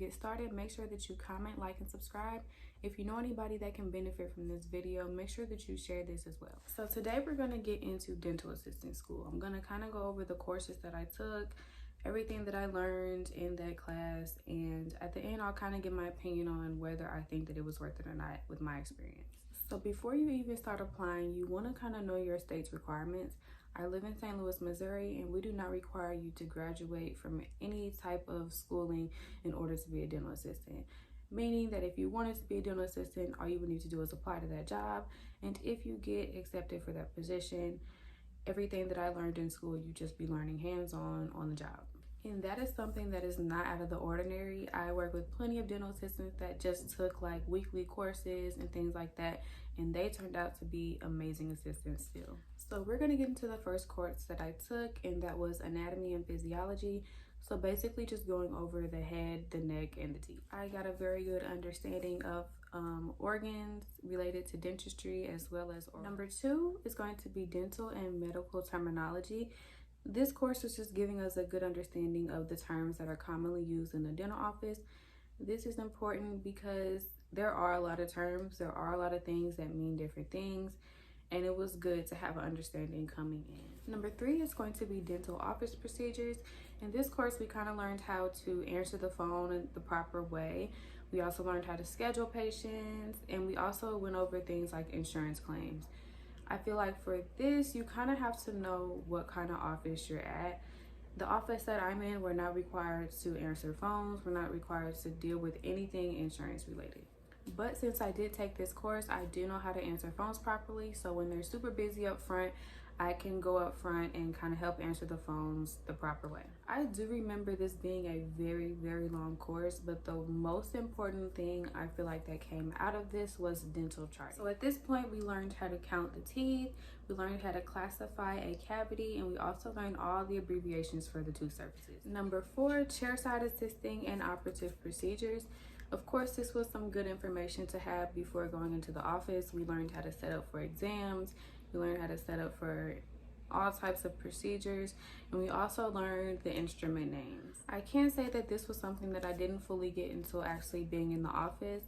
get started, make sure that you comment, like, and subscribe. If you know anybody that can benefit from this video, make sure that you share this as well. So today we're going to get into dental assistant school. I'm going to kind of go over the courses that I took, everything that I learned in that class, and at the end I'll kind of give my opinion on whether I think that it was worth it or not with my experience. So before you even start applying, you want to kind of know your state's requirements. I live in St. Louis, Missouri, and we do not require you to graduate from any type of schooling in order to be a dental assistant. Meaning that if you wanted to be a dental assistant, all you would need to do is apply to that job. And if you get accepted for that position, everything that I learned in school, you just be learning hands-on on the job. And that is something that is not out of the ordinary. I work with plenty of dental assistants that just took like weekly courses and things like that, and they turned out to be amazing assistants still. So we're gonna get into the first course that I took, and that was anatomy and physiology. So basically just going over the head, the neck, and the teeth. I got a very good understanding of organs related to dentistry as well as oral. Number 2 is going to be dental and medical terminology. This course is just giving us a good understanding of the terms that are commonly used in the dental office. This is important because there are a lot of terms, there are a lot of things that mean different things, and it was good to have an understanding coming in. Number 3 is going to be dental office procedures. In this course, we kind of learned how to answer the phone in the proper way. We also learned how to schedule patients, and we also went over things like insurance claims. I feel like for this, you kind of have to know what kind of office you're at. The office that I'm in, we're not required to answer phones. We're not required to deal with anything insurance related. But since I did take this course, I do know how to answer phones properly. So when they're super busy up front, I can go up front and kind of help answer the phones the proper way. I do remember this being a very, very long course, but the most important thing I feel like that came out of this was dental charting. So at this point, we learned how to count the teeth, we learned how to classify a cavity, and we also learned all the abbreviations for the tooth surfaces. Number 4, chairside assisting and operative procedures. Of course, this was some good information to have before going into the office. We learned how to set up for exams. We learned how to set up for all types of procedures, and we also learned the instrument names. I can say that this was something that I didn't fully get until actually being in the office.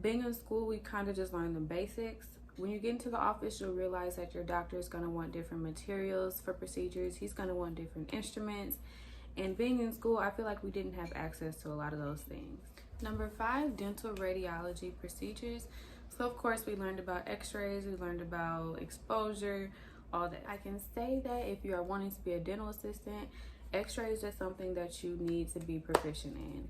Being in school, we kind of just learned the basics. When you get into the office, you'll realize that your doctor is going to want different materials for procedures. He's going to want different instruments. And being in school, I feel like we didn't have access to a lot of those things. Number 5, dental radiology procedures. So of course we learned about x-rays, we learned about exposure, all that. I can say that if you are wanting to be a dental assistant, x-rays is something that you need to be proficient in.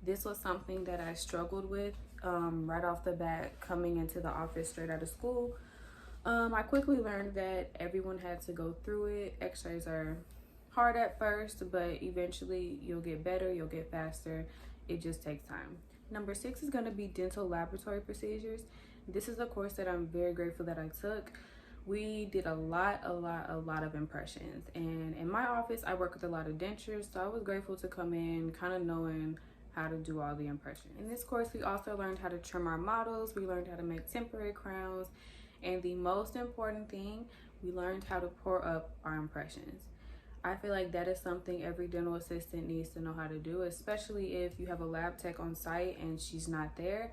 This was something that I struggled with right off the bat coming into the office straight out of school. I quickly learned that everyone had to go through it. X-rays are hard at first, but eventually you'll get better, you'll get faster. It just takes time. Number 6 is going to be dental laboratory procedures. This is a course that I'm very grateful that I took. We did a lot of impressions, and in my office I work with a lot of dentures, so I was grateful to come in kind of knowing how to do all the impressions. In this course, we also learned how to trim our models, we learned how to make temporary crowns, and the most important thing, we learned how to pour up our impressions. I feel like that is something every dental assistant needs to know how to do, especially if you have a lab tech on site and she's not there.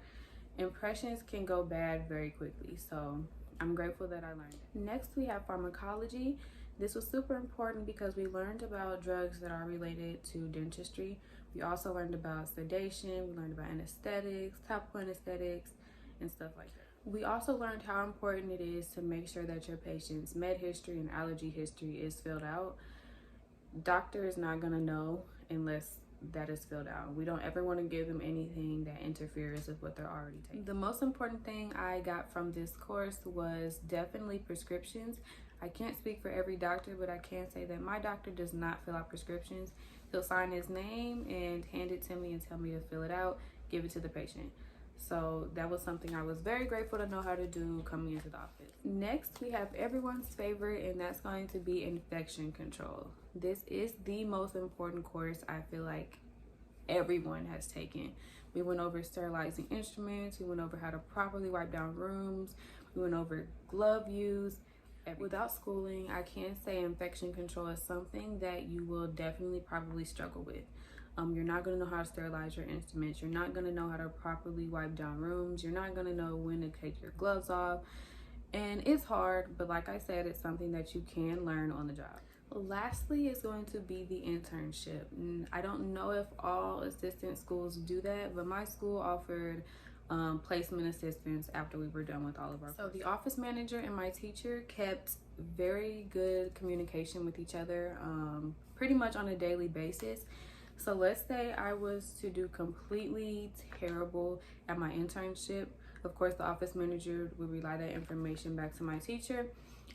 Impressions can go bad very quickly, so I'm grateful that I learned it. Next, we have pharmacology. This was super important because we learned about drugs that are related to dentistry. We also learned about sedation, we learned about anesthetics, topical anesthetics, and stuff like that. We also learned how important it is to make sure that your patient's med history and allergy history is filled out. Doctor is not gonna know unless that is filled out. We don't ever want to give them anything that interferes with what they're already taking. The most important thing I got from this course was definitely prescriptions. I can't speak for every doctor, but I can say that my doctor does not fill out prescriptions. He'll sign his name and hand it to me and tell me to fill it out, give it to the patient. So that was something I was very grateful to know how to do coming into the office. Next, we have everyone's favorite, and that's going to be infection control. This is the most important course I feel like everyone has taken. We went over sterilizing instruments, we went over how to properly wipe down rooms, we went over glove use. Without schooling, I can say infection control is something that you will definitely probably struggle with. You're not going to know how to sterilize your instruments. You're not going to know how to properly wipe down rooms. You're not going to know when to take your gloves off. And it's hard, but like I said, it's something that you can learn on the job. Lastly is going to be the internship. I don't know if all assistant schools do that, but my school offered placement assistance after we were done with all of our courses. So the office manager and my teacher kept very good communication with each other pretty much on a daily basis. So let's say I was to do completely terrible at my internship. Of course, the office manager would relay that information back to my teacher,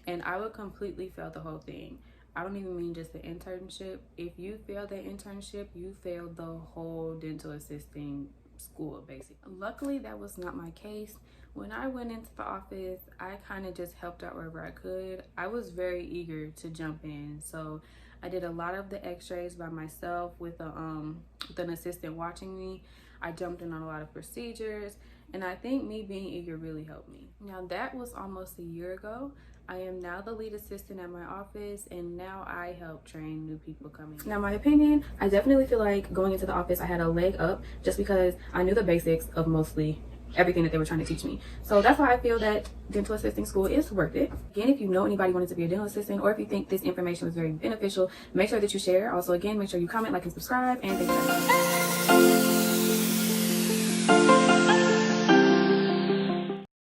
and I would completely fail the whole thing. I don't even mean just the internship. If you fail that internship, you failed the whole dental assisting school, basically. Luckily, that was not my case. When I went into the office, I kind of just helped out wherever I could. I was very eager to jump in, so I did a lot of the x-rays by myself with an assistant watching me. I jumped in on a lot of procedures, and I think me being eager really helped me. Now, that was almost a year ago. I am now the lead assistant at my office, and now I help train new people coming in. Now, my opinion, I definitely feel like going into the office, I had a leg up just because I knew the basics of mostly everything that they were trying to teach me. So that's why I feel that dental assisting school is worth it. Again, if you know anybody wanting to be a dental assistant, or if you think this information was very beneficial, make sure that you share. Also, again, make sure you comment, like, and subscribe, and thank you very much.